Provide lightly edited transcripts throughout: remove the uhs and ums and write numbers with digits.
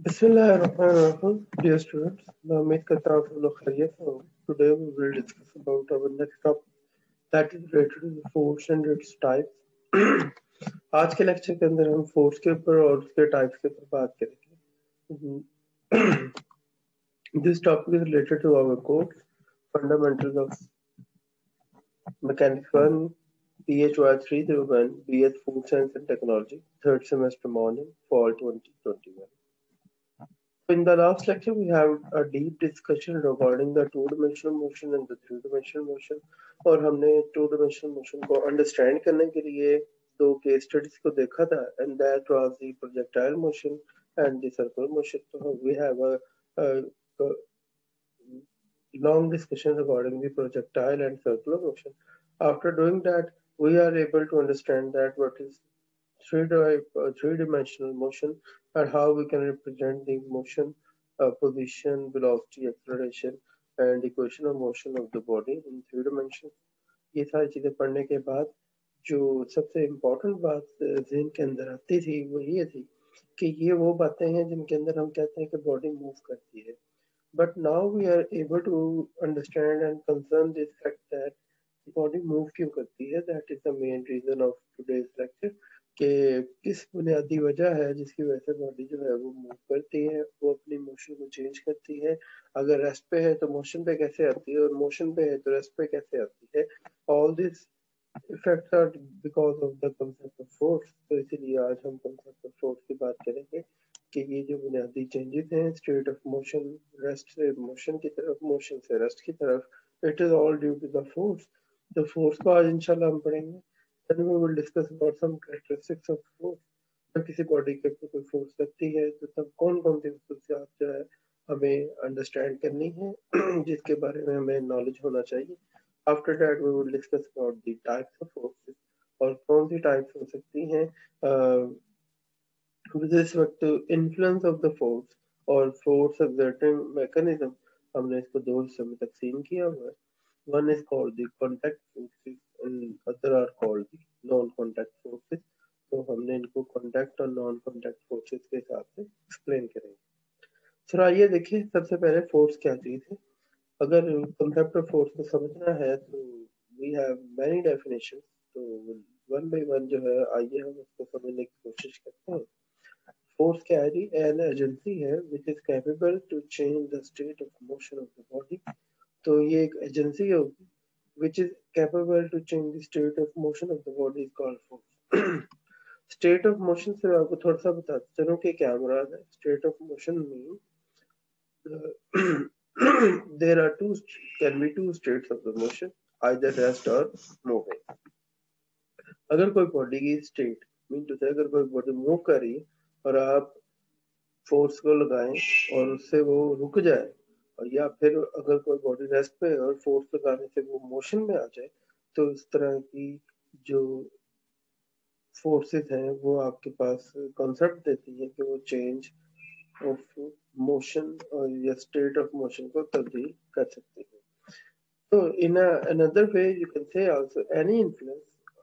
Bismillahirrahmanirrahim. Dear students, मैं उम्मीद करता हूँ आप लोग खैरियत से होंगे. Today we will discuss about our next topic that is related to the force and its types. आज के लेक्चर के अंदर हम फोर्स के ऊपर और उसके टाइप्स के ऊपर बात करेंगे. This topic is related to our course Fundamentals of Mechanics 1, PHY 301, BS Food Science and Technology, third semester morning, fall 2021. In the last lecture, we have a deep discussion regarding the two-dimensional motion and the three-dimensional motion. और हमने two-dimensional motion को understand करने के लिए दो case studies को देखा था, and that was the projectile motion and the circular motion. So we have a long discussion regarding the projectile and circular motion. After doing that, we are able to understand that what is three-dimensional motion and how we can represent the motion, position, velocity, acceleration, and equation of motion of the body in three dimensions. ये सारी चीजें पढ़ने के बाद जो सबसे important बात ज़हन के अंदर आती थी वो ये थी कि ये वो बातें हैं जिनके अंदर हम कहते हैं कि बॉडी मूव करती है. But now we are able to understand and concern this fact that body move क्यों करती है. That is the main reason of today's lecture. कि किस बुनियादी वजह है जिसकी वजह से बॉडी जो है वो मूव करती है, वो अपनी मोशन को चेंज करती है. अगर रेस्ट पे है तो मोशन पे कैसे आती है और मोशन पे है तो रेस्ट पे कैसे आती है. All this effects are because of the concept of force. तो इसीलिए आज हम कंसेप्ट ऑफ फोर्स की बात करेंगे कि ये जो बुनियादी चेंजेस हैं स्टेट ऑफ मोशन, रेस्ट से मोशन की तरफ, मोशन से रेस्ट की तरफ, it is all due to the force. तो फोर्स को आज इंशाल्लाह हम पढ़ेंगे. Then we will discuss about some characteristics of force. जब किसी बॉडी के ऊपर कोई फोर्स लगती है तो तब कौन कौन सी खसूसियात जो है हमें अंडरस्टैंड करनी है जिसके बारे में हमें नॉलेज होना चाहिए. After that we will discuss about the types of forces और कौन सी टाइप्स हो सकती हैं with respect to influence of the force और force exerting mechanism. हमने इसको दो हिस्सों में तकसीम किया हुआ है. One is called the contact forces and other are called the non-contact forces. तो हमने इनको contact और non-contact forces के हिसाब से explain करेंगे. सर आइए देखिए सबसे पहले force क्या चीज़ है. अगर concept of force को समझना है तो we have many definitions. तो one by one जो है आइए हम उसको समझने की कोशिश करते हैं. Force क्या है जी? An agency है which is capable to change the state of motion of the body. तो ये एक एजेंसी होगी which is capable to change the state of motion of the body is called force. State of motion से आपको थोड़ा सा बताते चलो कि क्या मुराद है. State of motion means there are can be two states of the motion, either rest or moving. अगर कोई बॉडी की स्टेट मीन टू से अगर कोई बॉडी मूव कर रही है और आप फोर्स को लगाएं और उससे वो रुक जाए, या फिर अगर कोई बॉडी रेस्ट पे और फोर्स लगाने से वो मोशन में आ जाए, तो इस तरह की जो फोर्सेस हैं वो आपके पास कॉन्सेप्ट देती है कि वो चेंज ऑफ मोशन और या स्टेट ऑफ मोशन को तब्दील कर सकती है. तो in another way you can say also any influence,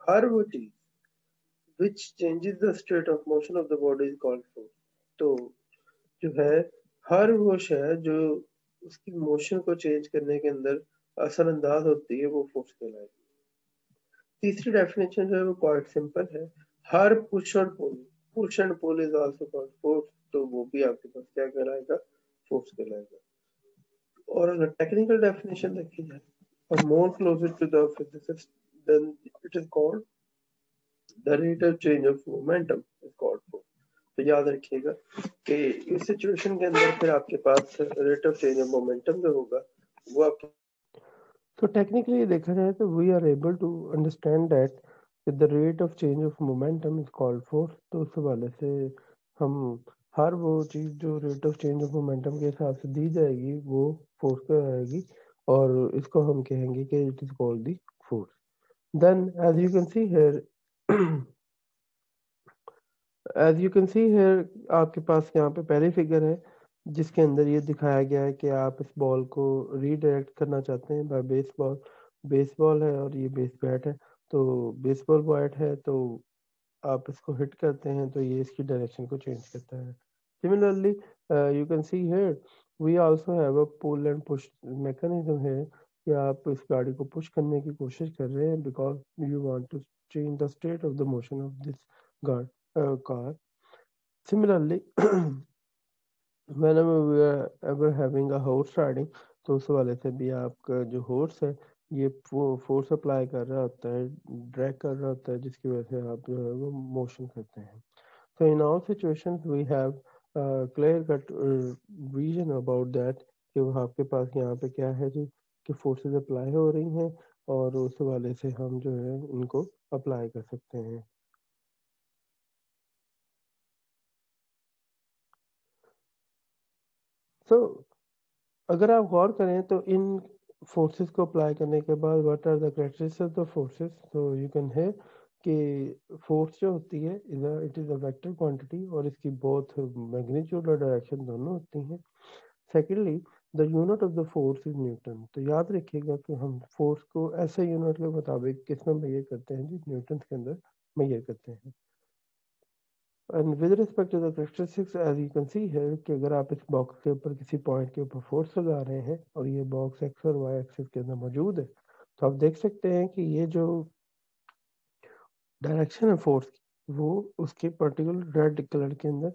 हर वो चीज which changes the state of motion of the body is called force. तो जो है हर वो शय जो उसकी मोशन को चेंज करने के अंदर असरअंदाज होती है वो फोर्स कहलाएगी. तीसरी डेफिनेशन जो है वो क्वाइट सिंपल है. हर पुश और pull is also called force. तो वो भी आपके पास क्या कहलाएगा? फोर्स कहलाएगा. और अगर टेक्निकल डेफिनेशन देखी जाए और more closer to the physicist then it is called the rate of change of momentum is called force. तो याद रखिएगा कि इस सिचुएशन के अंदर फिर आपके पास rate of change of momentum जो होगा वो आपके. तो टेक्निकली देखा जाए तो we are able to understand that the rate of change of momentum is called force. तो उस हवाले से हम हर वो चीज़ जो rate of change of momentum के हिसाब से दी जाएगी वो फोर्स कहलाएगी और इसको हम कहेंगे कि it is called the force. Then as you can see here आपके पास यहाँ पे पहली फिगर है जिसके अंदर ये दिखाया गया है कि आप इस बॉल को रीडायरेक्ट करना चाहते हैं बाय बेसबॉल है और ये बेस बैट है. तो बेसबॉल बैट है तो आप इसको हिट करते हैं तो ये इसकी डायरेक्शन को चेंज करता है. Similarly, you can see here we also have a pull and push mechanism here कि आप इस गाड़ी को पुश करने की कोशिश कर रहे हैं because you want to change the state of the motion of this car. Similarly, whenever we are ever having a horse riding, तो उस वाले से भी आपका जो horse है ये फोर्स अप्लाई कर रहा होता है, ड्रैग कर रहा होता है, जिसकी वजह से आप जो है वो मोशन करते हैं. So in all situations we have clear cut vision about that कि वो आपके पास यहाँ पे क्या है जी कि फोर्सेस अप्लाई हो रही हैं और उस वाले से हम जो है इनको अप्लाई कर सकते हैं. So अगर आप गौर करें तो इन फोर्सेस को अप्लाई करने के बाद what are the characteristics of the forces, तो यू कैन है कि फोर्स जो होती है it is a vector quantity और इसकी बोथ मैग्नीट्यूड और डायरेक्शन दोनों होती हैं. Secondly the unit of the force is newton. तो याद रखिएगा कि हम फोर्स को ऐसे यूनिट के मुताबिक किस में मेजर करते हैं जी, न्यूटन के अंदर मेजर करते हैं. And with respect to the characteristics as you can see है कि अगर आप इस बॉक्स के ऊपर किसी पॉइंट के ऊपर फोर्स लगा रहे हैं और ये बॉक्स एक्स और वाई एक्सिस के अंदर मौजूद है, तो आप देख सकते हैं कि ये जो डायरेक्शन है फोर्स की वो उसके पर्टिकुलर रेड कलर के अंदर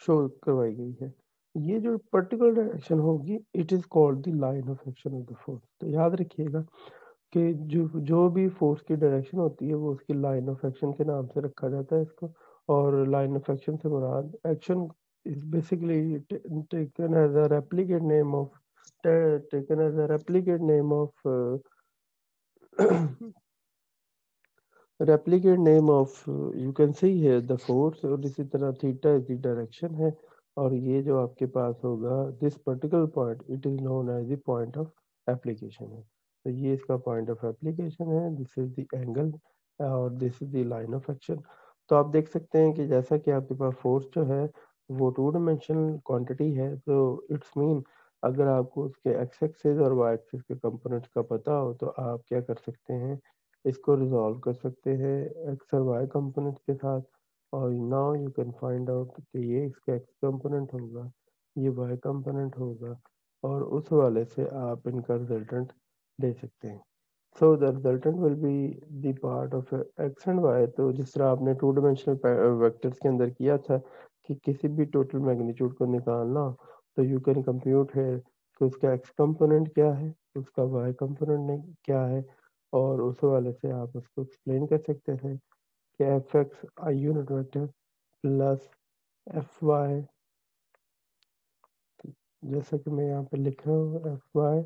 शो करवाई गई है. ये जो पर्टिकुलर डायरेक्शन होगी it is called the line of action of the force. तो याद रखिएगा कि जो भी फोर्स की डायरेक्शन होती है वो उसकी लाइन ऑफ एक्शन के नाम से रखा जाता है इसको. और लाइन ऑफ एक्शन से मुराद action is basically taken as a replicate name of taken as a replicate name of replicate name of you can see here the force. और इसी तरह थीटा इज द डायरेक्शन है और ये जो आपके पास होगा this particular point it is known as the point of application है. तो ये इसका पॉइंट ऑफ एप्लीकेशन है, दिस इज द एंगल और this is the line of action. तो आप देख सकते हैं कि जैसा कि आपके पास फोर्स जो है वो टू डायमेंशनल क्वांटिटी है, तो इट्स मीन अगर आपको उसके एक्स एक्सिस और वाई एक्सिस के कंपोनेंट्स का पता हो तो आप क्या कर सकते हैं, इसको रिजॉल्व कर सकते हैं एक्स और वाई कंपोनेंट के साथ. और now you can find out कि ये इसका एक्स कंपोनेंट होगा, ये वाई कंपोनेंट होगा और उस वाले से आप इनका रिजल्टेंट ले सकते हैं. So the resultant will be the part of X and Y. तो जिस तरह आपने टू डायमेंशनल वेक्टर्स के अंदर किया था कि किसी भी टोटल मैग्नीट्यूड को निकालना हो तो यू कैन कंप्यूट है कि उसका एक्स कंपोनेंट क्या है, उसका वाई कंपोनेंट क्या है और उस वाले से आप उसको एक्सप्लेन कर सकते थे कि F X I unit vector plus F Y, जैसा कि मैं यहाँ पे लिख रहा हूँ F Y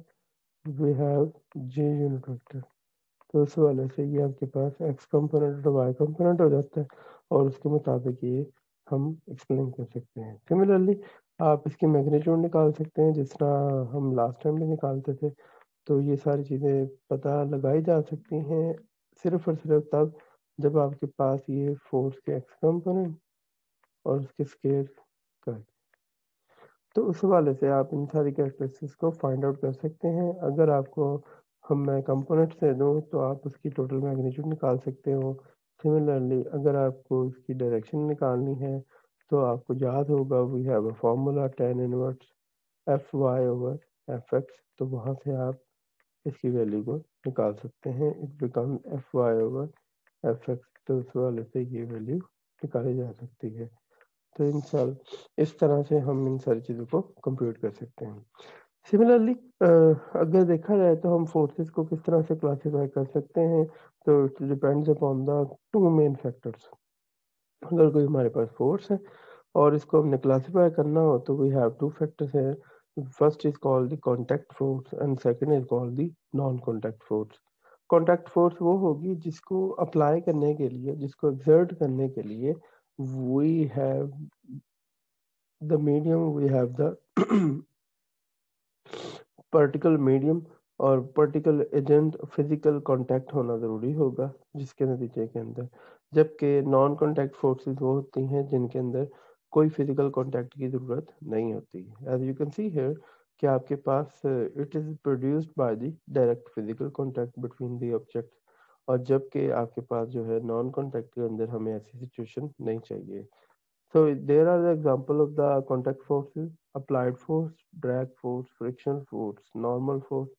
we have J unit vector. तो उस वाले से ये आपके पास एक्स कंपोनेंट और वाई कंपोनेंट हो जाता है और उसके मुताबिक ये हम एक्सप्लेन कर सकते हैं. सिमिलरली आप इसकी मैग्नीट्यूड निकाल सकते हैं जिस तरह हम लास्ट टाइम भी निकालते थे. तो ये सारी चीज़ें पता लगाई जा सकती हैं सिर्फ और सिर्फ तब जब आपके पास ये फोर्स के एक्स कंपोनेंट और उसके स्केल का. तो उस हवाले से आप इन सारी कैरेक्टरिस्टिक्स को फाइंड आउट कर सकते हैं. अगर आपको मैं कंपोनेंट्स दे दूँ तो आप उसकी टोटल मैग्नीट्यूड निकाल सकते हो. सिमिलरली अगर आपको उसकी डायरेक्शन निकालनी है तो आपको याद होगा we have a formula tan inverse F Y over F X. तो वहाँ से आप इसकी वैल्यू को निकाल सकते हैं. It become F Y over F X. तो उस वाले से ये वैल्यू निकाली जा सकती है. तो इस तरह से हम इन सारी चीज़ों को कंप्यूट कर सकते हैं. सिमिलरली अगर देखा जाए तो हम फोर्सेस को किस तरह से क्लासिफाई कर सकते हैं, तो it depends upon the two main factors. अगर कोई हमारे पास फोर्स है और इसको हमने क्लासिफाई करना हो तो वी हैव टू फैक्टर्स है. First is called the contact force and second is called the non contact force. Contact force वो होगी जिसको अप्लाई करने के लिए, जिसको एक्सर्ट करने के लिए we have the medium, we have the particle medium और पार्टिकल एजेंट फिजिकल कांटेक्ट होना ज़रूरी होगा जिसके नतीजे के अंदर. जबकि नॉन कांटेक्ट फोर्सेस वो होती हैं जिनके अंदर कोई फिजिकल कांटेक्ट की ज़रूरत नहीं होती. As you can see here कि आपके पास it is produced by the direct physical contact between the object. और जबकि आपके पास जो है नॉन कांटेक्ट के अंदर हमें ऐसी सिचुएशन नहीं चाहिए. So there are the example of the contact forces: applied force, drag force, friction force, normal force,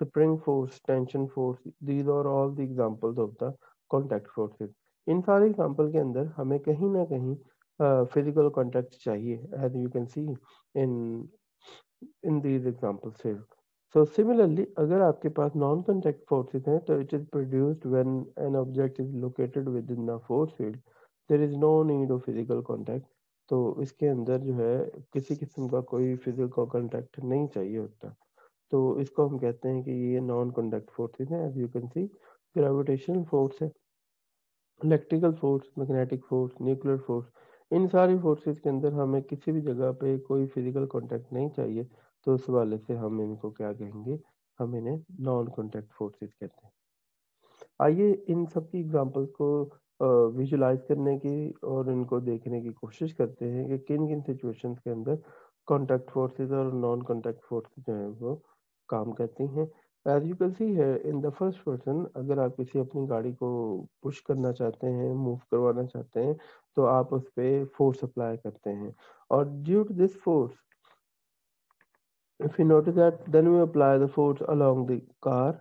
spring force, tension force. These are all the examples of the contact forces. इन सारे example के अंदर हमें कहीं ना कहीं physical contact चाहिए, as you can see in in these examples here. So similarly, अगर आपके पास नॉन कॉन्टैक्ट फोर्सेस हैं तो it is produced when an object is located within the force field, there is no need of physical contact. तो इसके अंदर जो है किसी किस्म का कोई फिजिकल कॉन्टैक्ट नहीं चाहिए होता. तो इसको हम कहते हैं कि ये नॉन कॉन्टैक्ट फोर्सेस हैं. As you can see, gravitational force है, electrical force, magnetic force, nuclear force, इन सारी फोर्सेस के अंदर हमें किसी भी जगह पे कोई फिजिकल कांटेक्ट नहीं चाहिए. तो उस वाले से हम इनको क्या कहेंगे, हम इन्हें नॉन कांटेक्ट फोर्सेस कहते हैं. आइए इन सब की एग्जांपल्स को विजुलाइज करने की और इनको देखने की कोशिश करते हैं कि किन किन सिचुएशंस के अंदर कांटेक्ट फोर्सेस और नॉन कांटेक्ट फोर्सेस जो हैं वो काम करती हैं. एज यू कैन सी है इन द फर्स्ट पर्सन, अगर आप किसी अपनी गाड़ी को पुश करना चाहते हैं, मूव करवाना चाहते हैं, तो आप उस पर फोर्स अप्लाई करते हैं. और due to this force, if you notice that, then we apply the force along the car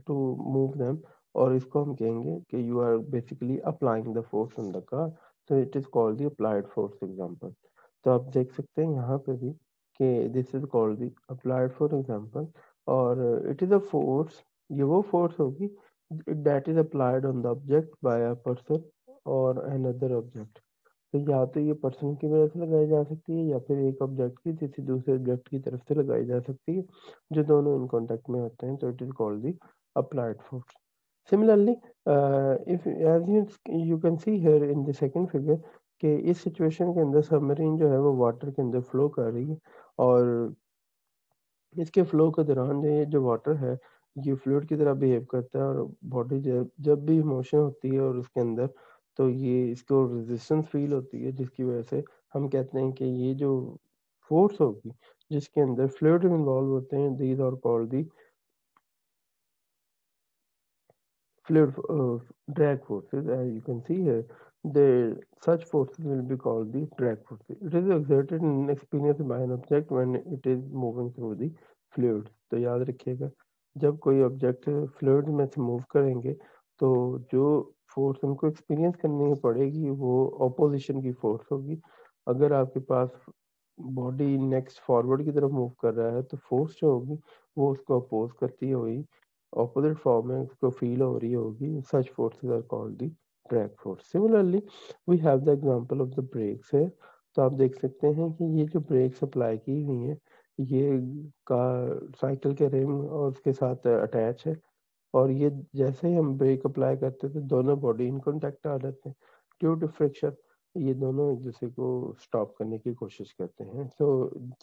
to move them. और इसको हम कहेंगे कि you are basically applying the force on the car, so it is called the applied force example. तो आप देख सकते हैं यहाँ पे भी कि this is called the applied force example. और it is a force, ये वो force होगी that is applied on the object by a person or another object. तो या तो ये पर्सन की वजह से लगाई जा सकती है या फिर एक ऑब्जेक्ट की किसी दूसरे ऑब्जेक्ट की तरफ से लगाई जा सकती है, जो दोनों इन कांटेक्ट में होते हैं. तो it is called the applied force. Similarly, if as you can see here in the second figure कि इस सिचुएशन के अंदर सबमरीन जो है वो वाटर के अंदर फ्लो कर रही है. और इसके फ्लो के दौरान जो वाटर है ये फ्लूइड की तरह बिहेव करता है. और बॉडी जब भी मोशन होती है और उसके अंदर, तो ये इसको रेजिस्टेंस फील होती है, जिसकी वजह से हम कहते हैं कि ये जो फोर्स होगी जिसके अंदर फ्लूइड इन्वॉल्व होते हैं, these are called the fluid drag forces. As you can see here, the such forces will be called the drag forces. It is exerted and experienced by an object when it is moving through the fluid. तो याद रखिएगा, जब कोई object fluid में से move करेंगे तो जो फोर्स उनको एक्सपीरियंस करनी पड़ेगी वो ऑपोजिशन की फोर्स होगी. अगर आपके पास बॉडी नेक्स्ट फॉरवर्ड की तरफ मूव कर रहा है तो फोर्स जो होगी वो उसको अपोज करती होगी, opposite form में उसको फील हो रही होगी. such forces are called the drag force. Similarly, we have the example of the brakes है. तो आप देख सकते हैं कि ये जो ब्रेक्स अप्लाई की हुई हैं ये का साइकिल के रिम और उसके साथ अटैच है. और ये जैसे ही हम ब्रेक अप्लाई करते हैं तो दोनों बॉडी इन कॉन्टैक्ट आ जाते हैं. ड्यू टू फ्रिक्शन ये दोनों एक दूसरे को स्टॉप करने की कोशिश करते हैं. So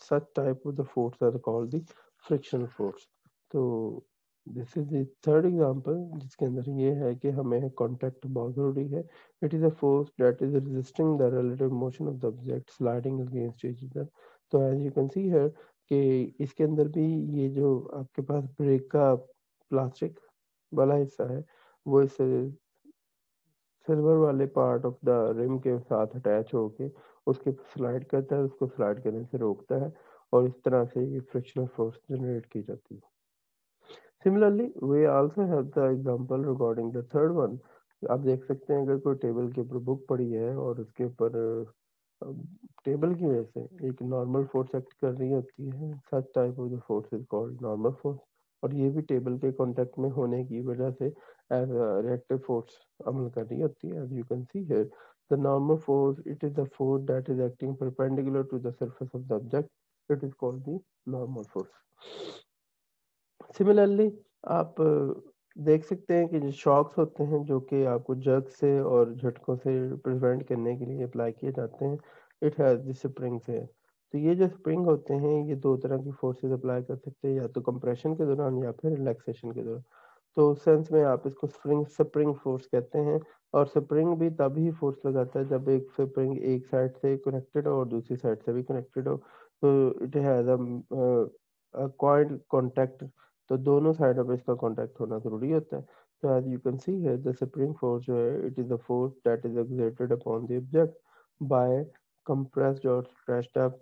such type of the force are called the frictional force. तो this is the third example जिसके अंदर ये है कि हमें कांटेक्ट बहुत जरूरी है. It is a force that is resisting the relative motion of the object sliding against each other. तो as you can see here कि इसके अंदर भी ये जो आपके पास ब्रेक का प्लास्टिक वाला हिस्सा है वो इस सिल्वर वाले पार्ट ऑफ द रिम के साथ अटैच होके उसके स्लाइड करता है, उसको स्लाइड करने से रोकता है. और इस तरह से ये फ्रिक्शनल फोर्स जनरेट की जाती है. Similarly we also have the example regarding the third one. आप देख सकते हैं अगर कोई टेबल के ऊपर बुक पड़ी है और उसके ऊपर टेबल की वजह से एक नॉर्मल फोर्स एक्ट कर रही होती है, सच type of the force is called normal force. और ये भी टेबल के कांटेक्ट में होने की वजह से एज रिएक्टिव फोर्स अमल कर रही होती है. As you can see here, the normal force it is the force that is acting perpendicular to the surface of the object. It is called the normal force. Similarly आप देख सकते हैं कि जो शॉक्स होते हैं जो कि आपको जर्क से और झटकों से प्रिवेंट करने के लिए अप्लाई किए जाते हैं, इट हैज द स्प्रिंग्स है. तो ये जो स्प्रिंग होते हैं ये दो तरह की फोर्सेस अप्लाई कर सकते हैं, या तो कंप्रेशन के दौरान या फिर रिलैक्सेशन के दौरान. तो उस सेंस में आप इसको स्प्रिंग स्प्रिंग फोर्स कहते हैं. और स्प्रिंग भी तभी फोर्स लगाता है जब एक स्प्रिंग एक साइड से कनेक्टेड हो और दूसरी साइड से भी कनेक्टेड हो. तो it has a quite contact. तो दोनों साइडों पे इसका कांटेक्ट होना जरूरी होता है. तो एज यू कैन सी है द स्प्रिंग फोर्स जो है it is the force that is exerted upon the object by compressed और स्ट्रेच्ड अप,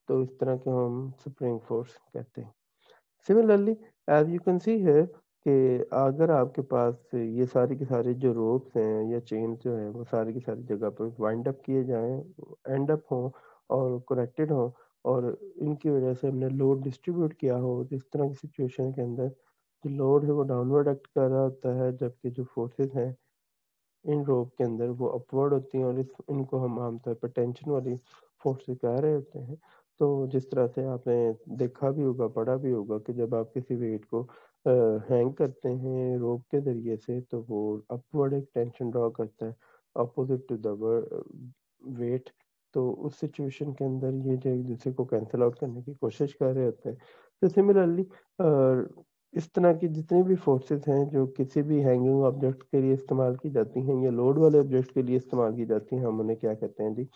तो इस तरह के हम स्प्रिंग फोर्स कहते हैं। Similarly as you can see है कि अगर आपके पास ये सारी की सारी जो रोप्स हैं या चेन जो है वो सारी की सारी जगह पर वाइंड अप किए जाएं, एंड अप हों और कनेक्टेड हों, और इनकी वजह से हमने लोड डिस्ट्रीब्यूट किया हो, तो इस तरह की सिचुएशन के अंदर जो लोड है वो डाउनवर्ड एक्ट कर रहा होता है, जबकि जो फोर्सेस हैं इन रोप के अंदर वो अपवर्ड होती हैं, और इनको हम आमतौर पर टेंशन वाली फोर्सेस कह रहे होते हैं। तो जिस तरह से आपने देखा भी होगा, पढ़ा भी होगा कि जब आप किसी वेट को हैंग करते हैं रोप के जरिए से, तो वो अपवर्ड एक टेंशन ड्रॉ करता है अपोजिट टू द वेट। तो उस सिचुएशन के अंदर ये जो एक दूसरे को कैंसिल आउट करने की कोशिश कर रहे होते हैं। तो सिमिलरली इस तरह की जितनी भी फोर्सेस हैं जो किसी भी हैंगिंग ऑब्जेक्ट के लिए इस्तेमाल की जाती हैं या लोड वाले ऑब्जेक्ट के लिए इस्तेमाल की जाती हैं, हम उन्हें क्या कहते हैं जी?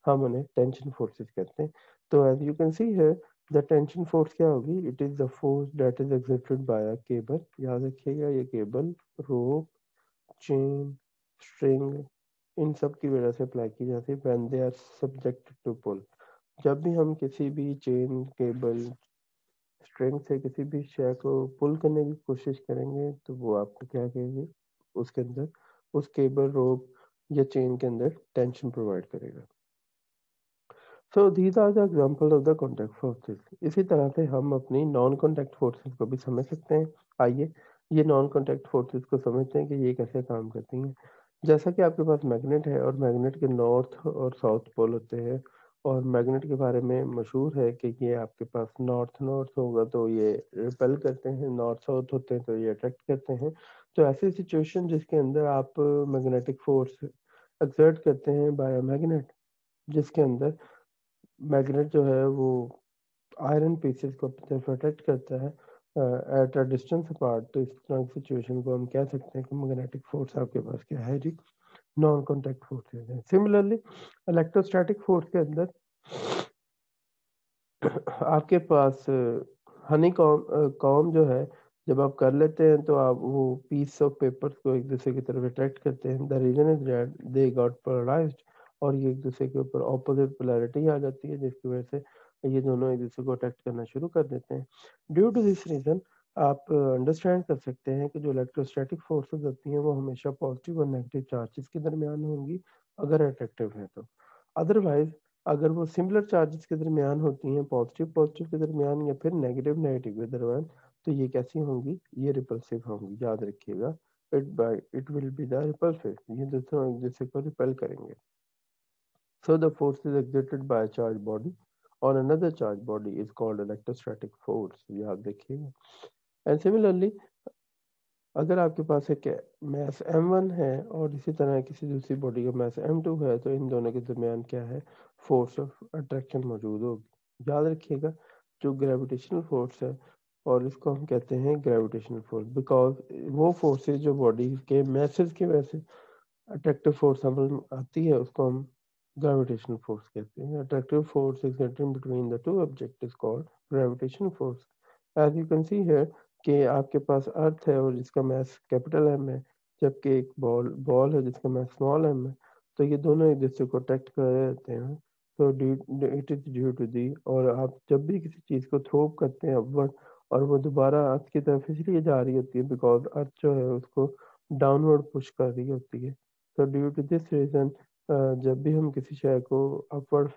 हम उन्हें टेंशन फोर्सेस कहते हैं। तो as you can see here, the tension force क्या होगी? It is the force that is exerted by a cable. याद रखिएगा, ये केबल, रोप, चेन, स्ट्रिंग, इन सब की वजह से अप्लाई की जाती है when they are subject to pull. जब भी हम किसी भी चेन, केबल, स्ट्रिंग से किसी भी शय को पुल करने की कोशिश करेंगे, तो वो आपको क्या कहेंगे? उसके अंदर, उस केबल, रोप या चेन के अंदर टेंशन प्रोवाइड करेगा। So these are the example of the contact forces. इसी तरह से हम अपनी नॉन कॉन्टैक्ट फोर्सेस को भी समझ सकते हैं। आइए ये नॉन कॉन्टैक्ट फोर्सेस को समझते हैं कि ये कैसे काम करती हैं। जैसा कि आपके पास मैग्नेट है और मैग्नेट के नॉर्थ और साउथ पोल होते हैं, और मैग्नेट के बारे में मशहूर है कि ये आपके पास नॉर्थ नॉर्थ होगा तो ये रिपेल करते हैं, नॉर्थ साउथ होते हैं तो ये अट्रैक्ट करते हैं। तो ऐसी सिचुएशन जिसके अंदर आप मैग्नेटिक फोर्स एक्सर्ट करते हैं बाय मैग्नेट, जिसके अंदर मैग्नेट जो है वो आयरन पीसेस को अपनी तरफ अट्रैक्ट करता है एट अ डिस्टेंस अपार्ट, तो इस तरह की सिचुएशन को हम कह सकते हैं कि मैग्नेटिक फोर्स आपके पास क्या है जी? नॉन कॉन्टैक्ट फोर्सेज है। सिमिलरली इलेक्ट्रोस्टैटिक फोर्स के अंदर आपके पास हनी कॉम जो है, जब आप कर लेते हैं तो आप वो पीस ऑफ पेपर्स को एक दूसरे की तरफ अट्रैक्ट करते हैं। The reason is that they got polarised, और ये एक दूसरे के ऊपर ऑपोजिट पोलैरिटी आ जाती है, जिसकी वजह से ये दोनों एक दूसरे को अट्रैक्ट करना शुरू कर देते हैं। ड्यू टू दिस रीजन आप अंडरस्टैंड कर सकते हैं कि जो इलेक्ट्रोस्टैटिक फोर्सेस होती हैं वो हमेशा पॉजिटिव और नेगेटिव चार्जेस के दरमियान होंगी अगर अट्रैक्टिव है तो। अदरवाइज अगर वो सिमिलर चार्जेस के दरमियान होती हैं, पॉजिटिव पॉजिटिव के दरमियान या फिर नेगेटिव नेगेटिव के दरमियान, तो ये कैसी होंगी? ये रिपल्सिव होंगी। याद रखिएगा, it will be the repulsive, ये दोनों एक दूसरे को रिपेल करेंगे। So the force is exerted by a charged body on another charged body is called electrostatic force। याद रखिएगा। एंड सिमिलरली अगर आपके पास एक मास m1 है और इसी तरह किसी दूसरी बॉडी का मास m2 है, तो इन दोनों के दरमियान क्या है? फोर्स ऑफ अट्रैक्शन मौजूद होगी। याद रखिएगा, जो ग्रेविटेशनल फोर्स है, और इसको हम कहते हैं ग्रेविटेशनल फोर्स, बिकॉज वो फोर्सेज जो बॉडी के मैसेज की वजह से अट्रैक्टिव फोर्स हम आती है, उसको हम ग्रेविटेशनल फोर्स कहते हैं। Attractive force exerted between the two object is called gravitational force. As you can see here कि आपके पास अर्थ है और जिसका मास कैपिटल एम है, जबकि एक बॉल बॉल है जिसका मास स्मॉल एम है, तो ये दोनों एक दूसरे को अट्रैक्ट कर रहे होते हैं। तो it is due to the, और आप जब भी किसी चीज को थ्रो करते हैं अपवर्ड, और वो दोबारा अर्थ की तरफ इसलिए जा रही होती है बिकॉज अर्थ जो है उसको डाउनवर्ड पुश कर रही होती है। तो ड्यू टू दिस रीजन जब भी हम किसी शय को अपवर्ड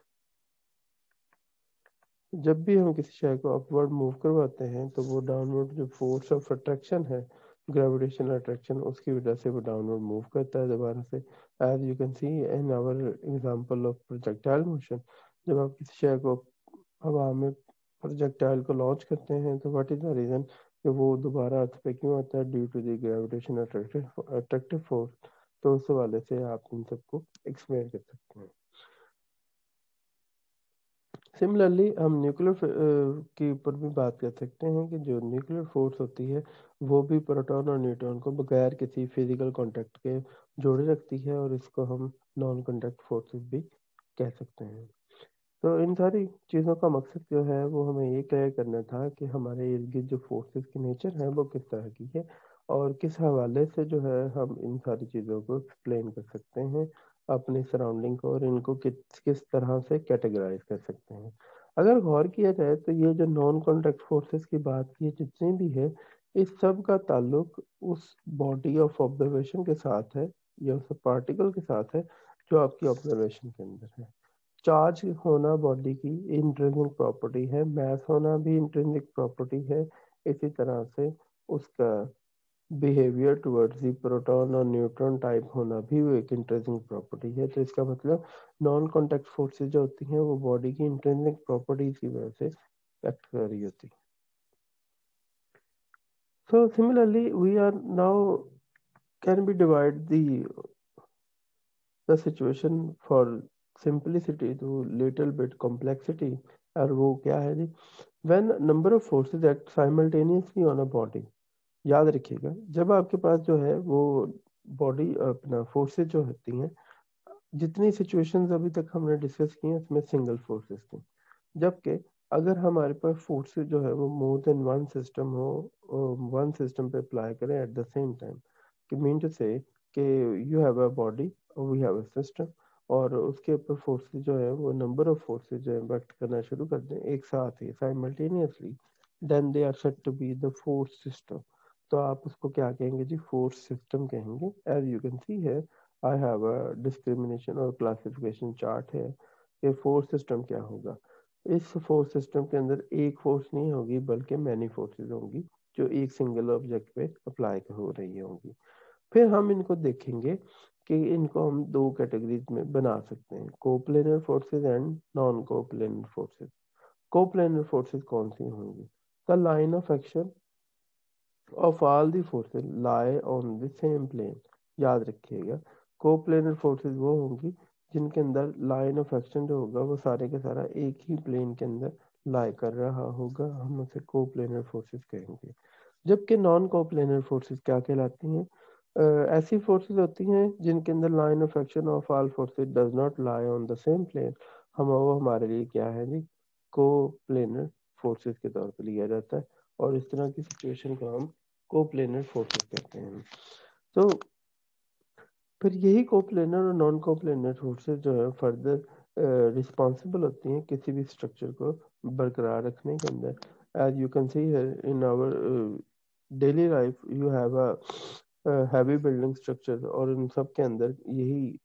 जब भी हम किसी शय को अपवर्ड मूव करवाते हैं, तो वो डाउनवर्ड जो फोर्स ऑफ अट्रैक्शन है, ग्रेविटेशनल अट्रैक्शन, उसकी वजह से वो डाउनवर्ड मूव करता है दोबारा से। As you can see in our example of projectile motion, जब आप किसी शय को हवा में प्रोजेक्टाइल को लॉन्च करते हैं, तो व्हाट इज द रीजन कि वो दोबारा अर्थ पे क्यों आता है? Due to the gravitation attractive force. तो उस हवाले से आप इन सबको एक्सप्लेन कर सकते हैं। सिमिलरली हम न्यूक्लियर के ऊपर भी बात कर सकते हैं कि जो न्यूक्लियर फोर्स होती है वो भी प्रोटॉन और न्यूट्रॉन को बगैर किसी फिजिकल कांटेक्ट के जोड़े रखती है, और इसको हम नॉन कांटेक्ट फोर्सेस भी कह सकते हैं। तो इन सारी चीज़ों का मकसद जो है वो हमें ये क्लियर करना था कि हमारे इर्द गिर्द जो फोर्सेस की नेचर है वो किस तरह की है, और किस हवाले से जो है हम इन सारी चीज़ों को एक्सप्लेन कर सकते हैं اپنی سراؤنڈنگ کو اور ان کو کس طرح سے کیٹیگرائز کر سکتے ہیں. اگر غور کیا جائے تو یہ جو نان کانٹیکٹ فورسز کی بات کی جتنی بھی ہے اس سب کا تعلق اس باڈی آف آبزرویشن کے ساتھ ہے یا اس پارٹیکل کے ساتھ ہے جو آپ کی آبزرویشن کے اندر ہے. چارج ہونا باڈی کی انٹرنسک پراپرٹی ہے، میس ہونا بھی انٹرنسک پراپرٹی ہے. اسی طرح سے اس کا بیہیویئر ٹورڈز دی پروٹون اور نیوٹرون ٹائپ ہونا بھی وہ ایک انٹرنسک پراپرٹی ہے. تو اس کا مطلب نان کانٹیکٹ فورسز جو ہوتی ہیں وہ باڈی کی انٹرنسک پراپرٹیز کی وجہ سے ایکٹ کر رہی ہوتی ہیں. So similarly, we are now can be divide the situation for simplicity to little bit complexity. اور وہ کیا ہے جی when number of forces act simultaneously on a body. یاد رکھیے گا جب آپ کے پاس جو ہے وہ باڈی اپنا فورسز جو ہوتی ہیں جتنی سچویشنز ابھی تک ہم نے ڈسکس کی ہیں اس میں سنگل فورسز تھیں، جبکہ اگر ہمارے پاس فورسز جو ہے وہ مور دین ون سسٹم ہو ون سسٹم پہ اپلائی کریں ایٹ دا سیم ٹائم کہ مین ٹو سے کہ you have a body we have a system اور اس کے اوپر فورسز جو ہے وہ نمبر آف فورسز جو امپیکٹ کرنا شروع کر دیں ایک ساتھ ہی simultaneously then they are set to be the force system. تو آپ اس کو کیا کہیں گے جی فورس سسٹم کہیں گے. ایز یو کین سی ہے I have a discrimination اور classification chart ہے کہ فورس سسٹم کیا ہوگا. اس فورس سسٹم کے اندر ایک فورس نہیں ہوگی بلکہ مینی فورسز ہوں گی جو ایک سنگل آبجیکٹ پہ اپلائی ہو رہی ہوں گی. پھر ہم ان کو دیکھیں گے کہ ان کو ہم دو کیٹیگریز میں بنا سکتے ہیں coplanar forces and non coplanar forces. Coplanar forces کون سی ہوں گی؟ The line of action of all the forces lie on the same plane. یاد رکھیے گا کوپلینر فورسز وہ ہوں گی جن کے اندر لائن آف ایکشن جو ہوگا وہ سارے کا سارا ایک ہی پلین کے اندر لائے کر رہا ہوگا، ہم اسے کوپلینر فورسز کہیں گے. جبکہ نان کوپلینر فورسز کیا کہلاتی ہیں؟ ایسی فورسز ہوتی ہیں جن کے اندر line of action of all forces does not lie on the same plane. وہ ہمارے لیے کیا ہے جی کو پلینر فورسز کے طور پہ لیا جاتا ہے اور اس طرح کی سچویشن کو ہم کو پلینر فورسز کہتے ہیں. تو پھر یہی کو پلینر اور نان کو پلینر فورسز جو ہے فردر رسپانسبل ہوتی ہیں کسی بھی اسٹرکچر کو برقرار رکھنے کے اندر. As you can see in our daily life you have a heavy building structure اور ان سب کے اندر یہی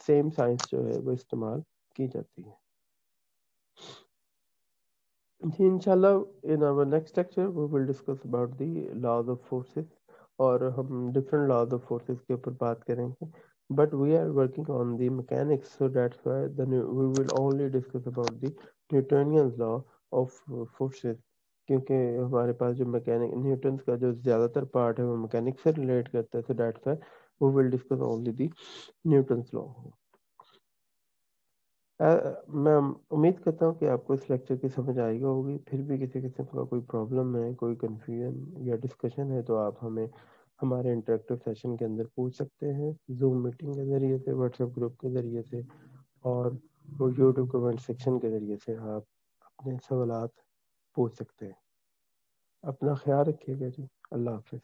سیم سائنس جو ہے وہ استعمال کی جاتی ہے. جی انشاءاللہ in our next lecture we will discuss about the laws of forces اور ہم different laws of forces کے اوپر بات کریں گے. But we are working on the mechanics so that's why we will only discuss about the Newtonian law of forces کیونکہ ہمارے پاس جو میکینک نیوٹنس کا جو زیادہ تر پارٹ ہے وہ میکینک سے ریلیٹ کرتا ہے. So that's why we will discuss only the Newton's law. میں امید کرتا ہوں کہ آپ کو اس لیکچر کی سمجھ آئے گا ہوگی. پھر بھی کسی قسم کا کوئی پرابلم ہے کوئی کنفیوژن یا ڈسکشن ہے تو آپ ہمیں ہمارے انٹریکٹیو سیشن کے اندر پوچھ سکتے ہیں زوم میٹنگ کے ذریعے سے واٹس ایپ گروپ کے ذریعے سے اور یوٹیوب کمنٹ سیکشن کے ذریعے سے آپ اپنے سوالات پوچھ سکتے ہیں. اپنا خیال رکھیے گا جی. اللہ حافظ.